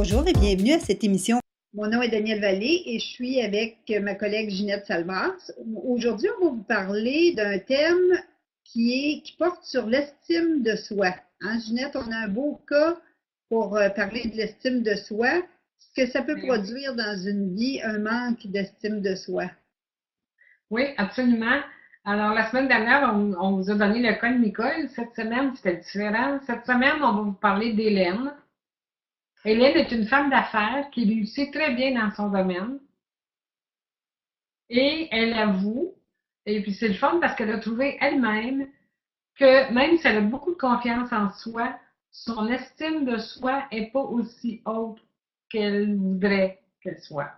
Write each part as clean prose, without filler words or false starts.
Bonjour et bienvenue à cette émission. Mon nom est Danielle Vallée et je suis avec ma collègue Ginette Salvas. Aujourd'hui, on va vous parler d'un thème qui porte sur l'estime de soi. Hein, Ginette, on a un beau cas pour parler de l'estime de soi. Ce que ça peut Ben oui. produire dans une vie, un manque d'estime de soi. Oui, absolument. Alors, la semaine dernière, on vous a donné le cas de Nicole. Cette semaine, c'était différent. Cette semaine, on va vous parler d'Hélène. Hélène est une femme d'affaires qui réussit très bien dans son domaine. Et elle avoue, et puis c'est le fun parce qu'elle a trouvé elle-même que même si elle a beaucoup de confiance en soi, son estime de soi n'est pas aussi haute qu'elle voudrait qu'elle soit.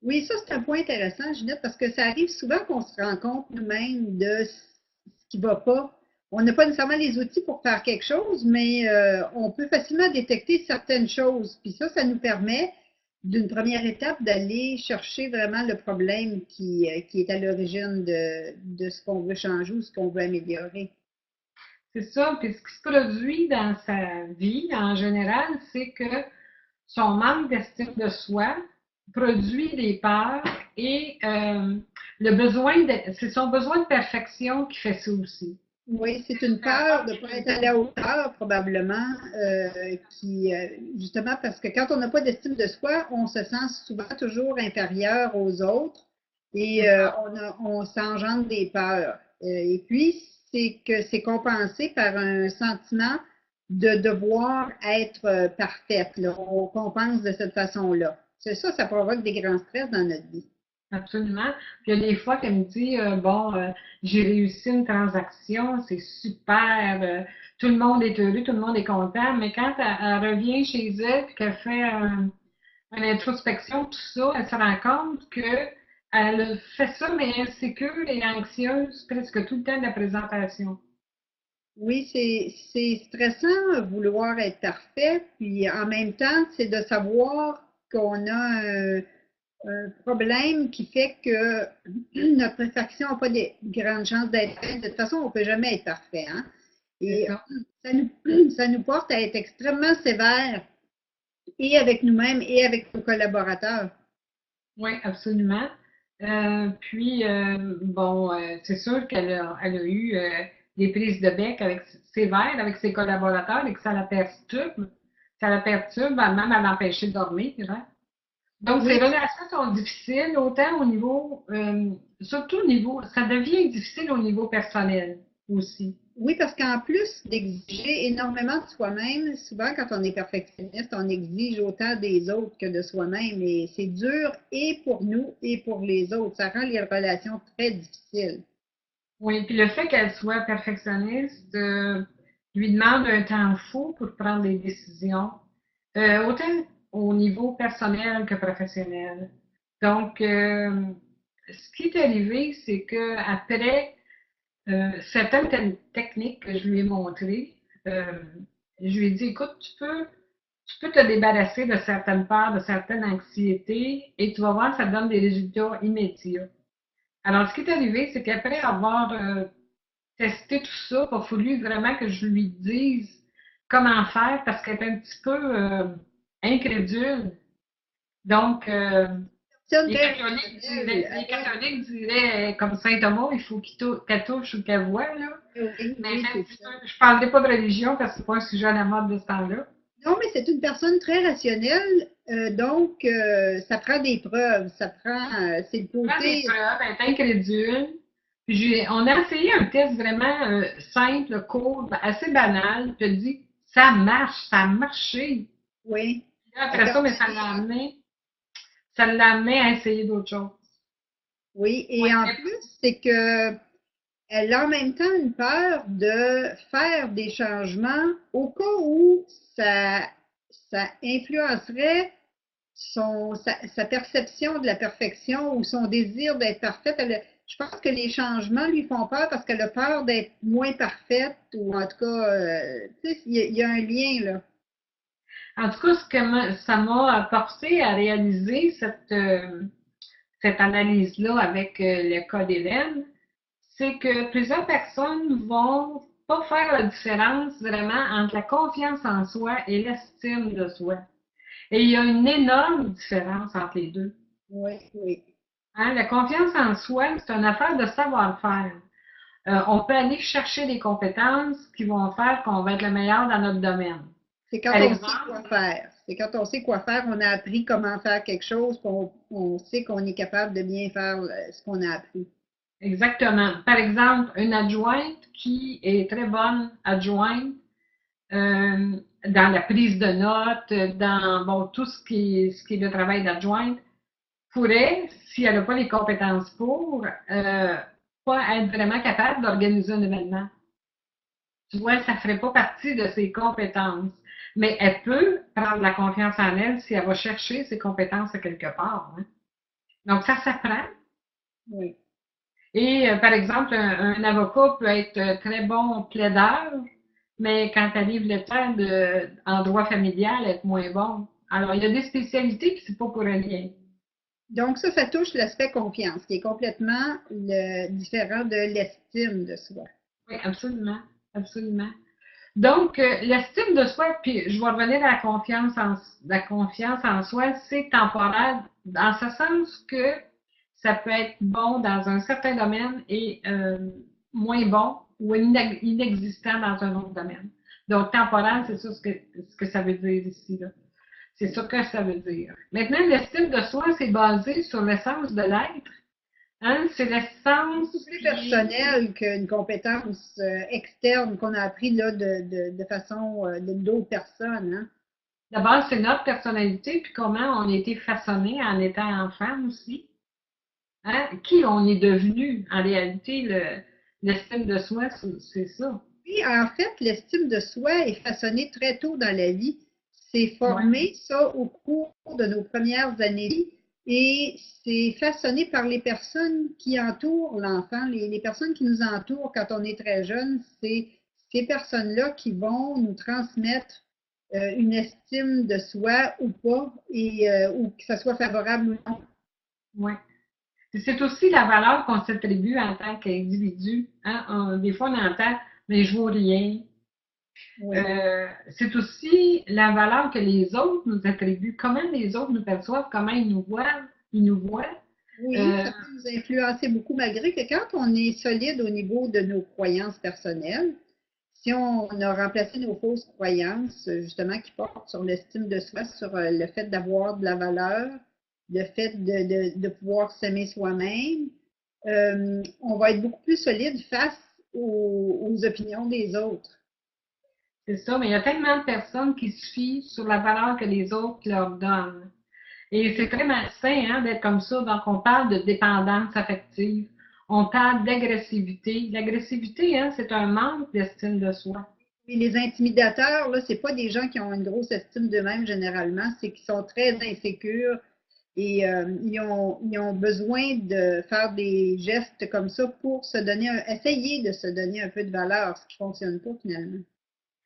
Oui, ça c'est un point intéressant, Ginette, parce que ça arrive souvent qu'on se rend compte nous-mêmes de ce qui ne va pas. On n'a pas nécessairement les outils pour faire quelque chose, mais on peut facilement détecter certaines choses. Puis ça nous permet, d'une première étape, d'aller chercher vraiment le problème qui est à l'origine de ce qu'on veut changer ou ce qu'on veut améliorer. C'est ça. Puis ce qui se produit dans sa vie en général, c'est que son manque d'estime de soi produit des peurs et c'est son besoin de perfection qui fait ça aussi. Oui, c'est une Faire en peur de sorte ne pas que, être à la hauteur, probablement, justement, parce que quand on n'a pas d'estime de soi, on se sent souvent toujours inférieur aux autres et c'est ça. on s'engendre des peurs. Et puis, c'est que c'est compensé par un sentiment de devoir être parfaite, là. On compense de cette façon-là. C'est ça, ça provoque des grands stress dans notre vie. Absolument. Puis il y a des fois qu'elle me dit j'ai réussi une transaction, c'est super, tout le monde est heureux, tout le monde est content, mais quand elle revient chez elle et qu'elle fait une introspection, tout ça, elle se rend compte que elle fait ça, mais insécure et anxieuse presque tout le temps de la présentation. Oui, c'est stressant vouloir être parfait, puis en même temps, c'est de savoir qu'on a un problème qui fait que notre perfection n'a pas de grandes chances d'être faite. De toute façon, on ne peut jamais être parfait, hein? C'est Et ça. ça nous porte à être extrêmement sévère et avec nous-mêmes et avec nos collaborateurs. Oui, absolument. C'est sûr elle a eu des prises de bec sévères avec ses collaborateurs et que ça la perturbe. Ça la perturbe, même à l'empêcher de dormir, hein. Donc, ces Oui, relations sont difficiles, autant au niveau, surtout au niveau, ça devient difficile au niveau personnel aussi. oui, parce qu'en plus d'exiger énormément de soi-même, souvent quand on est perfectionniste, on exige autant des autres que de soi-même et c'est dur et pour nous et pour les autres. Ça rend les relations très difficiles. Oui, puis le fait qu'elle soit perfectionniste lui demande un temps fou pour prendre des décisions, autant au niveau personnel que professionnel. Donc, ce qui est arrivé, c'est que après certaines techniques que je lui ai montrées, euh, je lui ai dit, écoute, tu peux te débarrasser de certaines peurs, de certaines anxiétés, et tu vas voir, ça donne des résultats immédiats. Alors, ce qui est arrivé, c'est qu'après avoir testé tout ça, il a fallu vraiment que je lui dise comment faire parce qu'elle est un petit peu incrédule. Donc, Personne très rationnelle. Les Alors, catholiques diraient, comme saint Thomas, il faut qu'elle touche ou qu'elle voit, là. oui, Mais oui, c'est un c'est petit ça. peu, je ne parlerai pas de religion parce que c'est pas un sujet à la mode de ce temps-là. Non, mais c'est une personne très rationnelle, donc ça prend des preuves, ça prend, c'est le Prends des côté, preuves, elle est incrédule. Puis on a essayé un test vraiment simple, court, assez banal. Puis elle dit, ça marche, ça a marché. oui. Puis là, après ça, D'accord. mais ça l'a amené à essayer d'autres choses. Oui, Oui, et en mais plus, c'est que elle a en même temps une peur de faire des changements au cas où ça, ça influencerait sa perception de la perfection ou son désir d'être parfaite. Je pense que les changements lui font peur parce qu'elle a peur d'être moins parfaite ou en tout cas, tu sais, il y a un lien là. en tout cas, ça m'a porté à réaliser cette analyse-là avec le cas d'Hélène, c'est que plusieurs personnes vont pas faire la différence vraiment entre la confiance en soi et l'estime de soi. Et il y a une énorme différence entre les deux. Oui, oui. Hein, la confiance en soi, c'est une affaire de savoir-faire. On peut aller chercher des compétences qui vont faire qu'on va être le meilleur dans notre domaine. C'est Par quand on sait exemple, quoi faire. C'est quand on sait quoi faire, on a appris comment faire quelque chose, puis on sait qu'on est capable de bien faire ce qu'on a appris. exactement. Par exemple, une adjointe qui est très bonne adjointe dans la prise de notes, dans bon, tout ce qui est le travail d'adjointe, pourrait, si elle n'a pas les compétences pour, pas être vraiment capable d'organiser un événement. Tu vois, ça ne ferait pas partie de ses compétences. Mais elle peut prendre la confiance en elle si elle va chercher ses compétences à quelque part. Hein. Donc, ça s'apprend. Oui. Et par exemple, un avocat peut être très bon plaideur, mais quand arrive le temps en droit familial, être moins bon. Alors, il y a des spécialités qui c'est pas pour rien. Donc ça touche l'aspect confiance, qui est complètement différent de l'estime de soi. Oui, absolument, absolument. Donc, l'estime de soi, puis je vais revenir à la confiance en soi, c'est temporaire, dans ce sens que ça peut être bon dans un certain domaine et moins bon ou inexistant dans un autre domaine. Donc, temporaire, c'est ça ce que ça veut dire ici, là. C'est ça que ça veut dire. Maintenant, l'estime de soi, c'est basé sur l'essence de l'être. Hein? C'est l'essence C'est plus qui personnel qu'une compétence externe qu'on a appris là, de façon d'autres personnes. Hein. d'abord, c'est notre personnalité, puis comment on a été façonné en étant enfant aussi. Hein? Qui on est devenu, en réalité, l'estime de soi, c'est ça. Puis, en fait, l'estime de soi est façonnée très tôt dans la vie. C'est Ouais. formé, ça, au cours de nos premières années de vie et c'est façonné par les personnes qui entourent l'enfant, les personnes qui nous entourent quand on est très jeune. C'est ces personnes-là qui vont nous transmettre une estime de soi ou pas, et ou que ça soit favorable ou non. Ouais. C'est aussi la valeur qu'on s'attribue en tant qu'individu. Hein? Des fois, on entend, mais je vaux rien. Oui. C'est aussi la valeur que les autres nous attribuent. Comment les autres nous perçoivent, comment ils nous voient. Ils nous voient. Oui, Euh, ça peut nous influencer beaucoup, malgré que quand on est solide au niveau de nos croyances personnelles, si on a remplacé nos fausses croyances, justement, qui portent sur l'estime de soi, sur le fait d'avoir de la valeur, le fait de pouvoir s'aimer soi-même, on va être beaucoup plus solide face aux opinions des autres. c'est ça, mais il y a tellement de personnes qui se fient sur la valeur que les autres leur donnent. Et c'est très malsain hein, d'être comme ça. Donc, on parle de dépendance affective. On parle d'agressivité. L'agressivité, hein, c'est un manque d'estime de soi. Et les intimidateurs, là, c'est pas des gens qui ont une grosse estime d'eux-mêmes généralement, c'est qu'ils sont très insécures et ils ont besoin de faire des gestes comme ça pour essayer de se donner un peu de valeur, ce qui fonctionne pas finalement.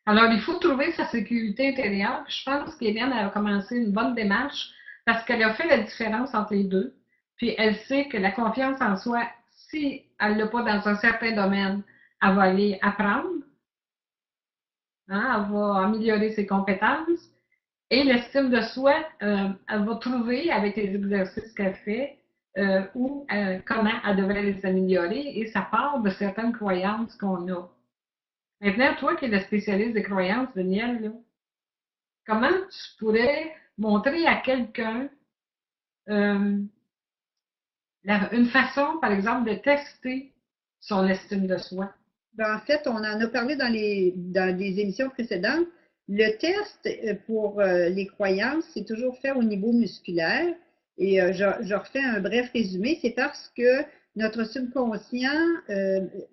Alors, il faut trouver sa sécurité intérieure. Je pense qu'Hélène a commencé une bonne démarche parce qu'elle a fait la différence entre les deux. Puis, elle sait que la confiance en soi, si elle l'a pas dans un certain domaine, elle va aller apprendre, hein, elle va améliorer ses compétences. Et l'estime de soi, elle va trouver avec les exercices qu'elle fait où, comment elle devrait les améliorer et ça part de certaines croyances qu'on a. Maintenant, toi qui es le spécialiste des croyances, Daniel, là, comment tu pourrais montrer à quelqu'un euh, une façon, par exemple, de tester son estime de soi? Ben, en fait, on en a parlé dans des émissions précédentes. Le test pour les croyances, c'est toujours fait au niveau musculaire. Et je refais un bref résumé. C'est parce que notre subconscient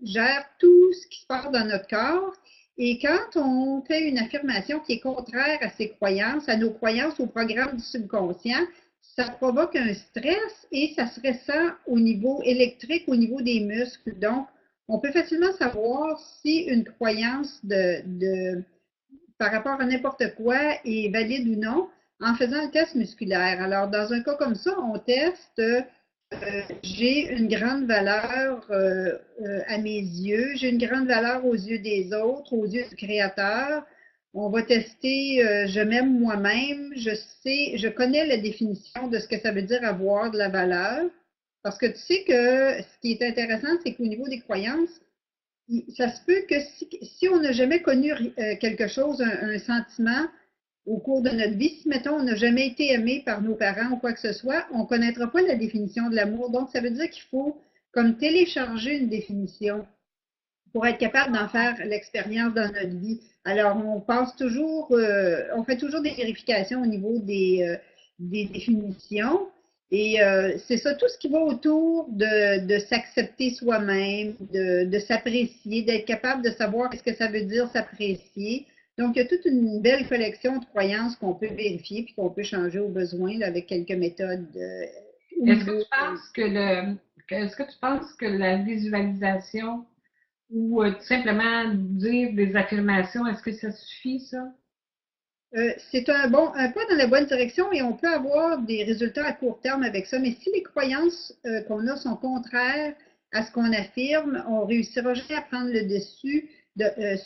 gère tout ce qui se passe dans notre corps. Et quand on fait une affirmation qui est contraire à ses croyances, à nos croyances, au programme du subconscient, ça provoque un stress et ça se ressent au niveau électrique, au niveau des muscles. Donc, on peut facilement savoir si une croyance par rapport à n'importe quoi est valide ou non en faisant un test musculaire. Alors, dans un cas comme ça, on teste j'ai une grande valeur à mes yeux, j'ai une grande valeur aux yeux des autres, aux yeux du créateur. On va tester je m'aime moi-même. Je connais la définition de ce que ça veut dire avoir de la valeur. Parce que tu sais que ce qui est intéressant, c'est qu'au niveau des croyances, ça se peut que si on n'a jamais connu quelque chose, un sentiment au cours de notre vie, si mettons on n'a jamais été aimé par nos parents ou quoi que ce soit, on ne connaîtra pas la définition de l'amour. Donc, ça veut dire qu'il faut comme télécharger une définition pour être capable d'en faire l'expérience dans notre vie. Alors, on fait toujours des vérifications au niveau des définitions. Et c'est ça, tout ce qui va autour de s'accepter soi-même, de s'apprécier, d'être capable de savoir ce que ça veut dire s'apprécier. Donc, il y a toute une belle collection de croyances qu'on peut vérifier puis qu'on peut changer au besoin là, avec quelques méthodes au Est-ce que niveau. tu penses que est-ce que tu penses que la visualisation ou tout simplement dire des affirmations, est-ce que ça suffit, ça? C'est un pas dans la bonne direction et on peut avoir des résultats à court terme avec ça. Mais si les croyances qu'on a sont contraires à ce qu'on affirme, on réussira jamais à prendre le dessus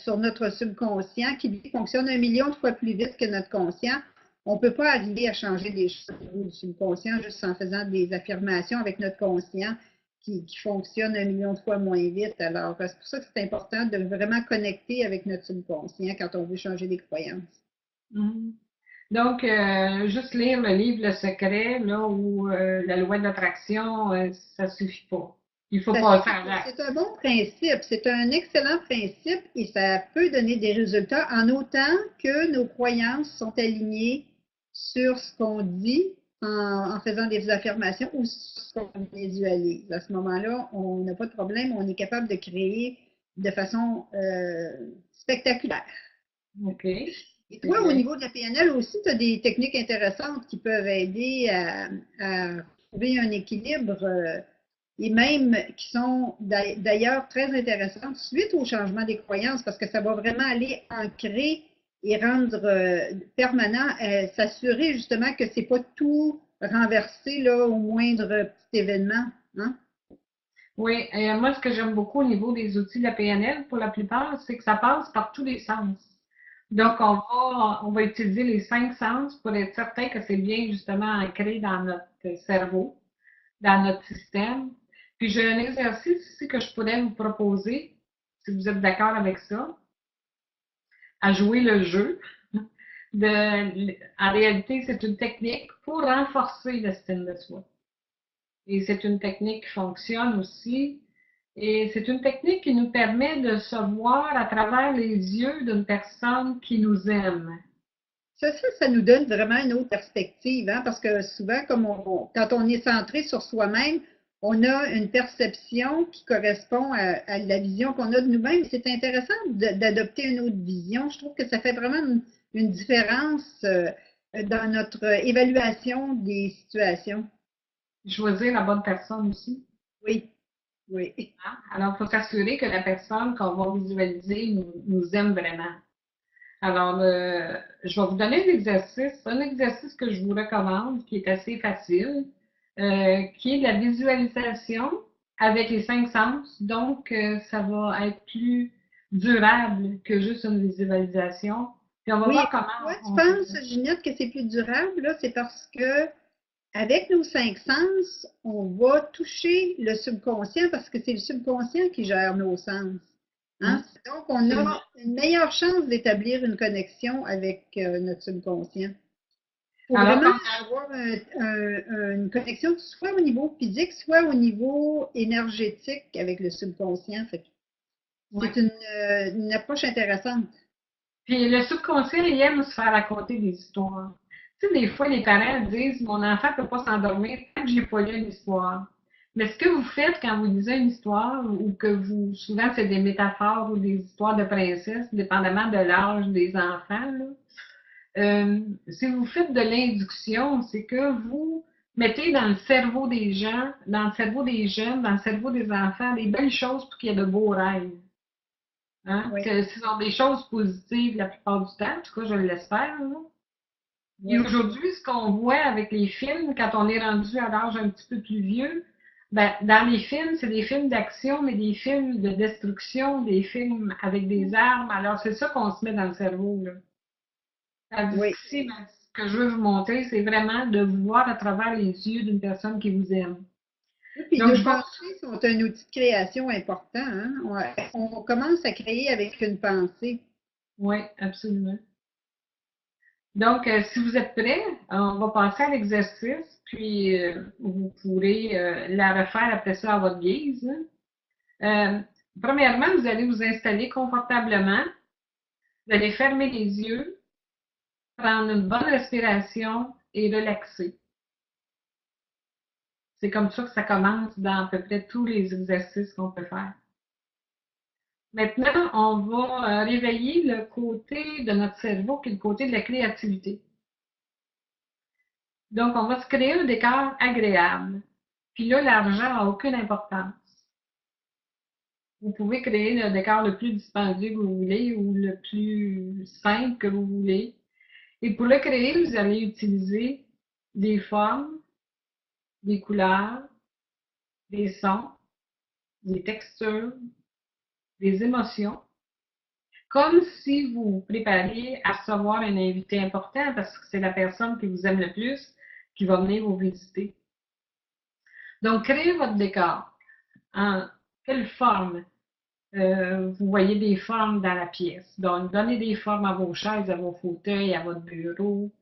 sur notre subconscient qui lui fonctionne 1 million de fois plus vite que notre conscient. On ne peut pas arriver à changer des choses au niveau du subconscient juste en faisant des affirmations avec notre conscient qui fonctionne 1 million de fois moins vite. Alors, c'est pour ça que c'est important de vraiment connecter avec notre subconscient quand on veut changer des croyances. Mhm. Donc, juste lire le livre Le Secret, là, ou la loi de l'attraction, ça suffit pas. Il faut Ça passer suffit à pas. l'acte. C'est un bon principe, c'est un excellent principe et ça peut donner des résultats en autant que nos croyances sont alignées sur ce qu'on dit en faisant des affirmations ou sur ce qu'on visualise. À ce moment-là, on n'a pas de problème, on est capable de créer de façon spectaculaire. OK. Et C'est toi, au bien. niveau de la PNL aussi, tu as des techniques intéressantes qui peuvent aider à trouver un équilibre et même qui sont d'ailleurs très intéressantes suite au changement des croyances parce que ça va vraiment aller ancrer et rendre permanent, s'assurer justement que c'est pas tout renversé là, au moindre petit événement. Hein? Oui, et moi, ce que j'aime beaucoup au niveau des outils de la PNL, pour la plupart, c'est que ça passe par tous les sens. Donc, Oui. on va utiliser les 5 sens pour être certain que c'est bien justement ancré dans notre cerveau, dans notre système. Puis, j'ai un exercice ici que je pourrais vous proposer, si vous êtes d'accord avec ça, à jouer le jeu. En réalité, c'est une technique pour renforcer l'estime de soi. Et c'est une technique qui fonctionne aussi. Et c'est une technique qui nous permet de se voir à travers les yeux d'une personne qui nous aime. Ça nous donne vraiment une autre perspective, hein, parce que souvent, quand on est centré sur soi-même, on a une perception qui correspond à la vision qu'on a de nous-mêmes. C'est intéressant d'adopter une autre vision. Je trouve que ça fait vraiment une différence dans notre évaluation des situations. Choisir la bonne personne aussi. Oui, oui. Hein? Alors, il faut s'assurer que la personne qu'on va visualiser nous aime vraiment. Alors, je vais vous donner un exercice que je vous recommande, qui est assez facile, qui est de la visualisation avec les 5 sens. Donc, ça va être plus durable que juste une visualisation. Puis, on va Oui, et voir pourquoi comment tu on peut. penses, Ginette, que c'est plus durable, là? C'est parce que avec nos 5 sens, on va toucher le subconscient parce que c'est le subconscient qui gère nos sens. Hein? Hum, Donc, on absolument. a une meilleure chance d'établir une connexion avec notre subconscient. Il faut Alors, vraiment comme avoir une connexion soit au niveau physique, soit au niveau énergétique avec le subconscient. oui. C'est une approche intéressante. Puis le subconscient, il aime se faire raconter des histoires. Tu sais, des fois, les parents disent, mon enfant ne peut pas s'endormir tant que j'ai pas lu une histoire. Mais ce que vous faites quand vous lisez une histoire, ou que vous, souvent c'est des métaphores ou des histoires de princesses, dépendamment de l'âge des enfants, là, si vous faites de l'induction, c'est que vous mettez dans le cerveau des gens, dans le cerveau des jeunes, dans le cerveau des enfants, des belles choses pour qu'il y ait de beaux rêves. Hein? Oui, Que ce sont des choses positives la plupart du temps, en tout cas, je l'espère. Là. Et oui. aujourd'hui, ce qu'on voit avec les films, quand on est rendu à l'âge un petit peu plus vieux, ben, dans les films, c'est des films d'action, mais des films de destruction, des films avec des armes. Alors, c'est ça qu'on se met dans le cerveau, là. Tandis Oui. qu'ici, ben, ce que je veux vous montrer, c'est vraiment de vous voir à travers les yeux d'une personne qui vous aime. Oui, puis Donc, nos je vais... pensées sont un outil de création important, hein. On commence à créer avec une pensée. Oui, absolument. Donc, si vous êtes prêts, on va passer à l'exercice, puis vous pourrez la refaire après ça à votre guise. Euh, Premièrement, vous allez vous installer confortablement. Vous allez fermer les yeux, prendre une bonne respiration et relaxer. C'est comme ça que ça commence dans à peu près tous les exercices qu'on peut faire. Maintenant, on va réveiller le côté de notre cerveau qui est le côté de la créativité. Donc, on va se créer un décor agréable. Puis là, l'argent n'a aucune importance. Vous pouvez créer le décor le plus dispendieux que vous voulez ou le plus simple que vous voulez. Et pour le créer, vous allez utiliser des formes, des couleurs, des sons, des textures, des émotions, comme si vous vous prépariez à recevoir un invité important parce que c'est la personne qui vous aime le plus qui va venir vous visiter. Donc, créez votre décor. En quelle forme? Vous voyez des formes dans la pièce. Donc, donnez des formes à vos chaises, à vos fauteuils, à votre bureau,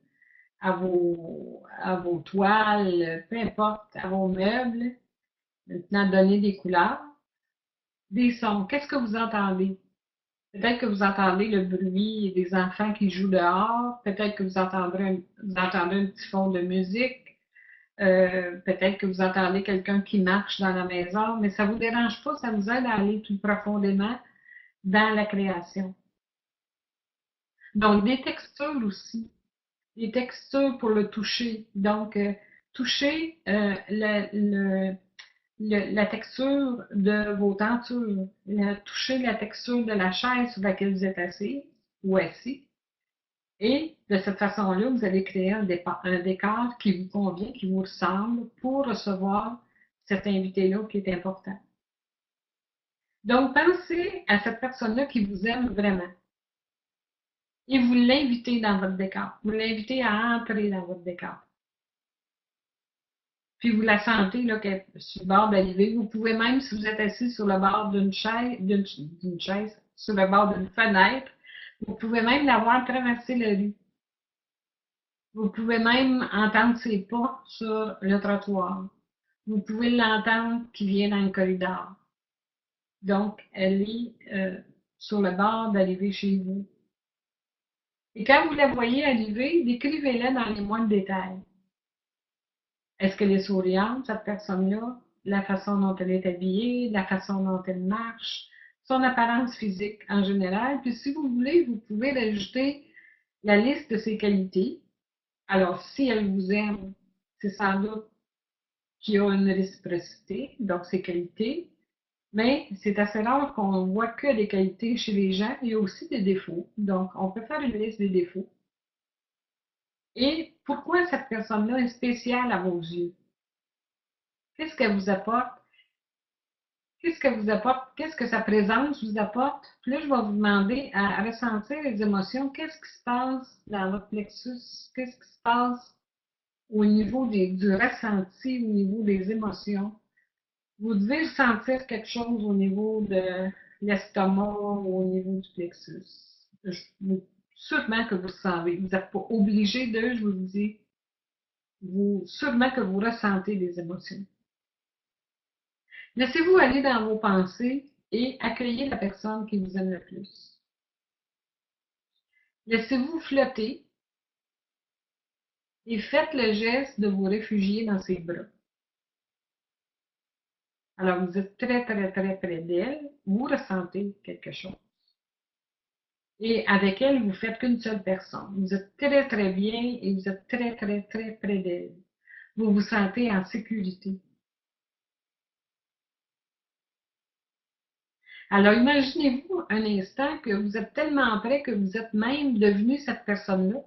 à vos toiles, peu importe, à vos meubles. Maintenant, donnez des couleurs. Des sons. Qu'est-ce que vous entendez? Peut-être que vous entendez le bruit des enfants qui jouent dehors. Peut-être que vous entendez un petit fond de musique. Peut-être que vous entendez quelqu'un qui marche dans la maison, mais ça ne vous dérange pas, ça vous aide à aller plus profondément dans la création. Donc, des textures aussi. Des textures pour le toucher. Donc, toucher la texture de vos tentures, toucher la texture de la chaise sur laquelle vous êtes assis ou assis. Et de cette façon-là, vous allez créer un décor qui vous convient, qui vous ressemble pour recevoir cet invité-là qui est important. Donc, pensez à cette personne-là qui vous aime vraiment. Et vous l'invitez dans votre décor. Vous l'invitez à entrer dans votre décor. Puis vous la sentez là, qu'elle est sur le bord d'arriver. Vous pouvez même, si vous êtes assis sur le bord d'une chaise, sur le bord d'une fenêtre, vous pouvez même la voir traverser la rue. Vous pouvez même entendre ses pas sur le trottoir. Vous pouvez l'entendre qui vient dans le corridor. Donc, elle est sur le bord d'arriver chez vous. Et quand vous la voyez arriver, décrivez-la dans les moindres détails. Est-ce qu'elle est souriante, cette personne-là? La façon dont elle est habillée, la façon dont elle marche, son apparence physique en général. Puis si vous voulez, vous pouvez rajouter la liste de ses qualités. Alors, si elle vous aime, c'est sans doute qu'il y a une réciprocité, donc ses qualités. Mais c'est assez rare qu'on voit que des qualités chez les gens. Il y a aussi des défauts. Donc, on peut faire une liste des défauts. Et pourquoi cette personne-là est spéciale à vos yeux? Qu'est-ce qu'elle vous apporte? Qu'est-ce que vous apporte? Qu'est-ce que sa présence vous apporte? Puis là, je vais vous demander à ressentir les émotions. Qu'est-ce qui se passe dans votre plexus? Qu'est-ce qui se passe au niveau du ressenti, au niveau des émotions? Vous devez sentir quelque chose au niveau de l'estomac ou au niveau du plexus. Sûrement que vous le savez. Vous n'êtes pas obligé de, je vous le dis, sûrement que vous ressentez des émotions. Laissez-vous aller dans vos pensées et accueillez la personne qui vous aime le plus. Laissez-vous flotter et faites le geste de vous réfugier dans ses bras. Alors, vous êtes très, très, très près d'elle, vous ressentez quelque chose. Et avec elle, vous faites qu'une seule personne. Vous êtes très, très bien et vous êtes très, très, très près d'elle. Vous vous sentez en sécurité. Alors, imaginez-vous un instant que vous êtes tellement près que vous êtes même devenu cette personne-là.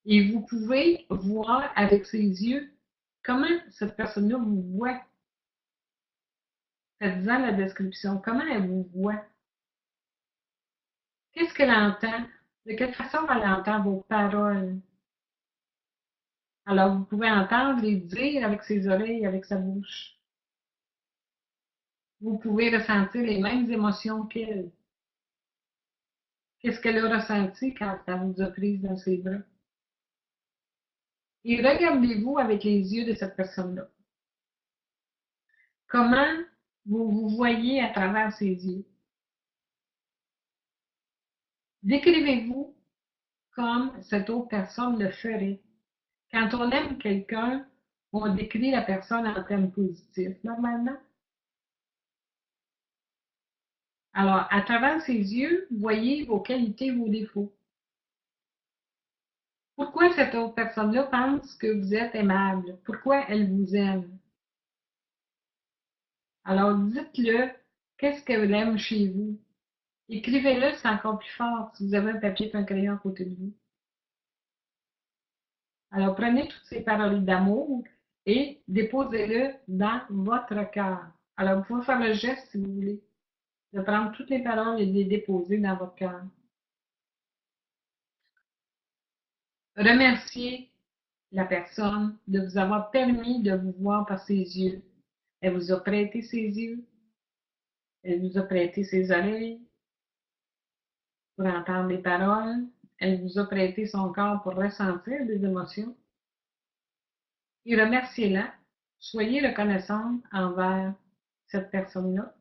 Et vous pouvez voir avec ses yeux comment cette personne-là vous voit. Faites-en la description. Comment elle vous voit? Qu'est-ce qu'elle entend De quelle façon elle entend vos paroles? Alors, vous pouvez entendre et dire avec ses oreilles, avec sa bouche. Vous pouvez ressentir les mêmes émotions qu'elle. Qu'est-ce qu'elle a ressenti quand elle vous a prise dans ses bras? Et regardez-vous avec les yeux de cette personne-là. Comment vous vous voyez à travers ses yeux? Décrivez-vous comme cette autre personne le ferait. Quand on aime quelqu'un, on décrit la personne en termes positifs, normalement. Alors, à travers ses yeux, voyez vos qualités, vos défauts. Pourquoi cette autre personne-là pense que vous êtes aimable? Pourquoi elle vous aime? Alors, dites-le, qu'est-ce qu'elle aime chez vous? Écrivez-le, c'est encore plus fort si vous avez un papier et un crayon à côté de vous. Alors, prenez toutes ces paroles d'amour et déposez-le dans votre cœur. Alors, vous pouvez faire le geste, si vous voulez, de prendre toutes les paroles et de les déposer dans votre cœur. Remerciez la personne de vous avoir permis de vous voir par ses yeux. Elle vous a prêté ses yeux, elle vous a prêté ses oreilles pour entendre les paroles, elle vous a prêté son corps pour ressentir des émotions. Et remerciez-la. Soyez reconnaissante envers cette personne-là.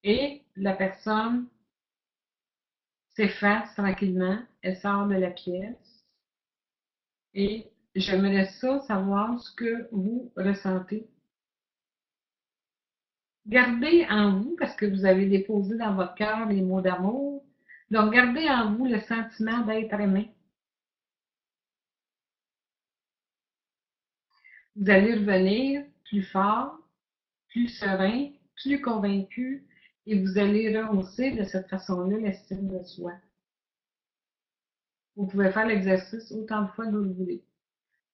Et la personne s'efface tranquillement, elle sort de la pièce. Et j'aimerais ça savoir ce que vous ressentez. Gardez en vous, parce que vous avez déposé dans votre cœur les mots d'amour, donc gardez en vous le sentiment d'être aimé. Vous allez revenir plus fort, plus serein, plus convaincu, et vous allez rehausser de cette façon-là l'estime de soi. Vous pouvez faire l'exercice autant de fois que vous le voulez.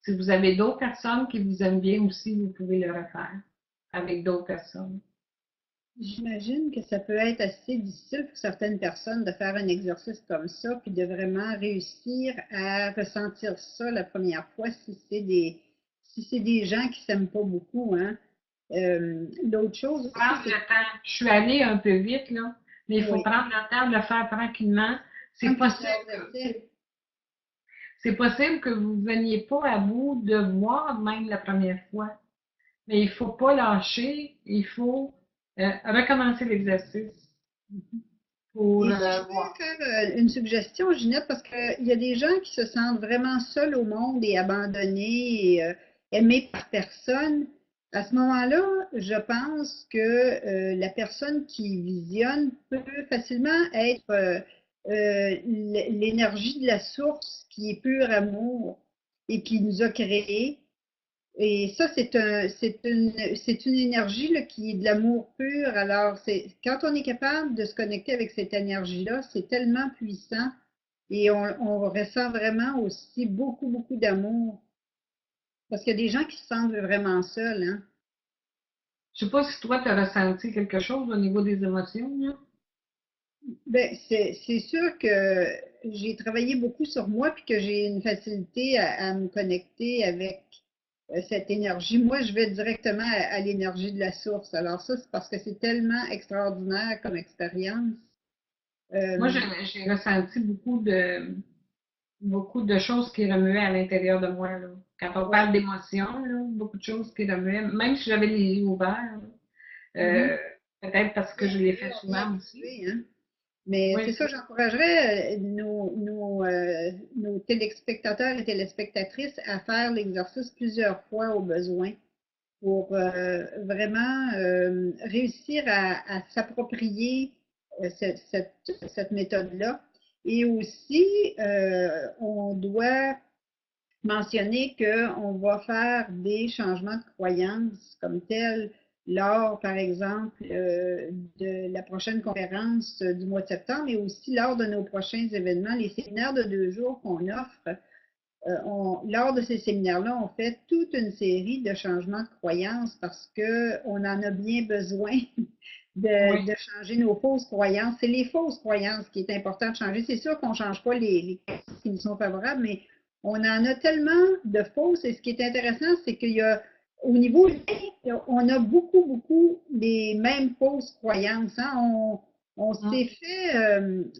Si vous avez d'autres personnes qui vous aiment bien aussi, vous pouvez le refaire avec d'autres personnes. J'imagine que ça peut être assez difficile pour certaines personnes de faire un exercice comme ça, puis de vraiment réussir à ressentir ça la première fois si c'est des gens qui s'aiment pas beaucoup, hein. L'autre chose aussi, Prendre c'est le temps. Je suis allée un peu vite, là, mais il faut oui, prendre le temps de le faire tranquillement. C'est prendre possible plusieurs que, essais. c'est possible que vous ne veniez pas à bout de voir même la première fois. Mais il ne faut pas lâcher, il faut recommencer l'exercice pour Et si je voir. peux faire une suggestion, Ginette, parce qu'il y a des gens qui se sentent vraiment seuls au monde et abandonnés et aimés par personne. À ce moment-là, je pense que la personne qui visionne peut facilement être l'énergie de la source qui est pur amour et qui nous a créés. Et ça, c'est une énergie là, qui est de l'amour pur. Alors, quand on est capable de se connecter avec cette énergie-là, c'est tellement puissant et on ressent vraiment aussi beaucoup, beaucoup d'amour. Parce qu'il y a des gens qui se sentent vraiment seuls, hein. Je ne sais pas si toi, tu as ressenti quelque chose au niveau des émotions, là. Ben, c'est sûr que j'ai travaillé beaucoup sur moi puis que j'ai une facilité à me connecter avec cette énergie. Moi, je vais directement à l'énergie de la source. Alors ça, c'est parce que c'est tellement extraordinaire comme expérience. Moi, Euh, j'ai ressenti beaucoup de choses qui remuaient à l'intérieur de moi, là. Quand on ouais. parle d'émotions, là, beaucoup de choses qui remuaient, même si j'avais les yeux ouverts, là. Mhm. Peut-être parce Oui, que je l'ai oui, fait on est souvent aussi. habitué, hein. Mais Oui, c'est ça, j'encouragerais nos téléspectateurs et téléspectatrices à faire l'exercice plusieurs fois au besoin pour vraiment réussir à s'approprier cette méthode-là. Et aussi, on doit mentionner qu'on va faire des changements de croyances comme tels lors, par exemple, de la prochaine conférence du mois de septembre, mais aussi lors de nos prochains événements, les séminaires de 2 jours qu'on offre. Lors de ces séminaires-là, on fait toute une série de changements de croyances parce qu'on en a bien besoin Oui. de changer nos fausses croyances. C'est les fausses croyances qui est important de changer. C'est sûr qu'on ne change pas les croyances qui nous sont favorables, mais on en a tellement de fausses. Et ce qui est intéressant, c'est qu'il y a, au niveau génétique, on a beaucoup, beaucoup des mêmes fausses croyances. Hein. Mm.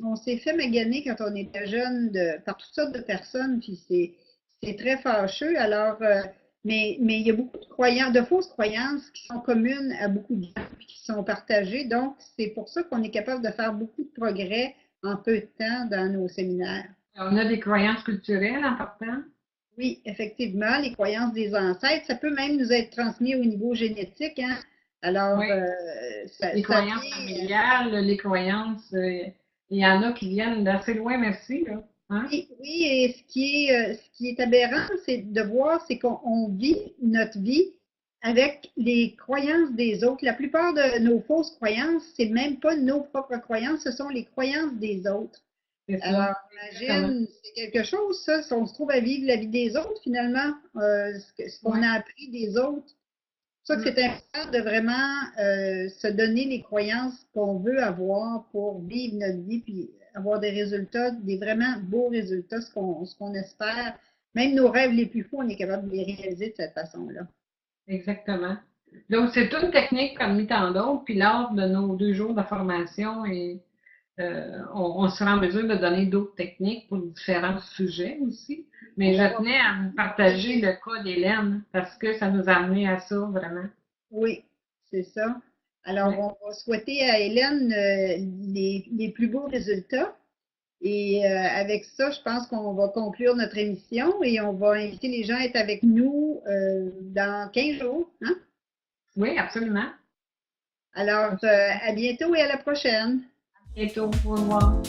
On s'est fait maganer quand on était jeune par toutes sortes de personnes, puis c'est très fâcheux. Alors, mais il y a beaucoup de croyances, de fausses croyances qui sont communes à beaucoup de gens puis qui sont partagées. Donc, c'est pour ça qu'on est capable de faire beaucoup de progrès en peu de temps dans nos séminaires. On a des croyances culturelles importantes, Oui, effectivement, les croyances des ancêtres, ça peut même nous être transmis au niveau génétique, hein. Alors, oui. Les ça croyances vient, familiales, les croyances, il y en a qui viennent d'assez loin, merci, là. Hein? oui, oui, et ce qui est aberrant, c'est de voir, c'est qu'on vit notre vie avec les croyances des autres. La plupart de nos fausses croyances, c'est même pas nos propres croyances, ce sont les croyances des autres. C'est ça, Alors, exactement. imagine, c'est quelque chose, ça, si on se trouve à vivre la vie des autres, finalement, ce qu'on Oui. a appris des autres. C'est pour ça que Mm. c'est important de vraiment se donner les croyances qu'on veut avoir pour vivre notre vie, puis avoir des résultats, des vraiment beaux résultats, ce qu'on espère. Même nos rêves les plus fous, on est capable de les réaliser de cette façon-là. Exactement. Donc, c'est une technique parmi tant d'autres, puis lors de nos 2 jours de formation, on sera en mesure de donner d'autres techniques pour différents sujets aussi. On Mais va je avoir tenais à vous partager le cas d'Hélène parce que ça nous a amené à ça, vraiment. oui, c'est ça. Alors, Ouais. on va souhaiter à Hélène les plus beaux résultats. Et avec ça, je pense qu'on va conclure notre émission et on va inviter les gens à être avec nous dans 15 jours. Hein? Oui, absolument. Alors, à bientôt et à la prochaine. Bientôt, au revoir.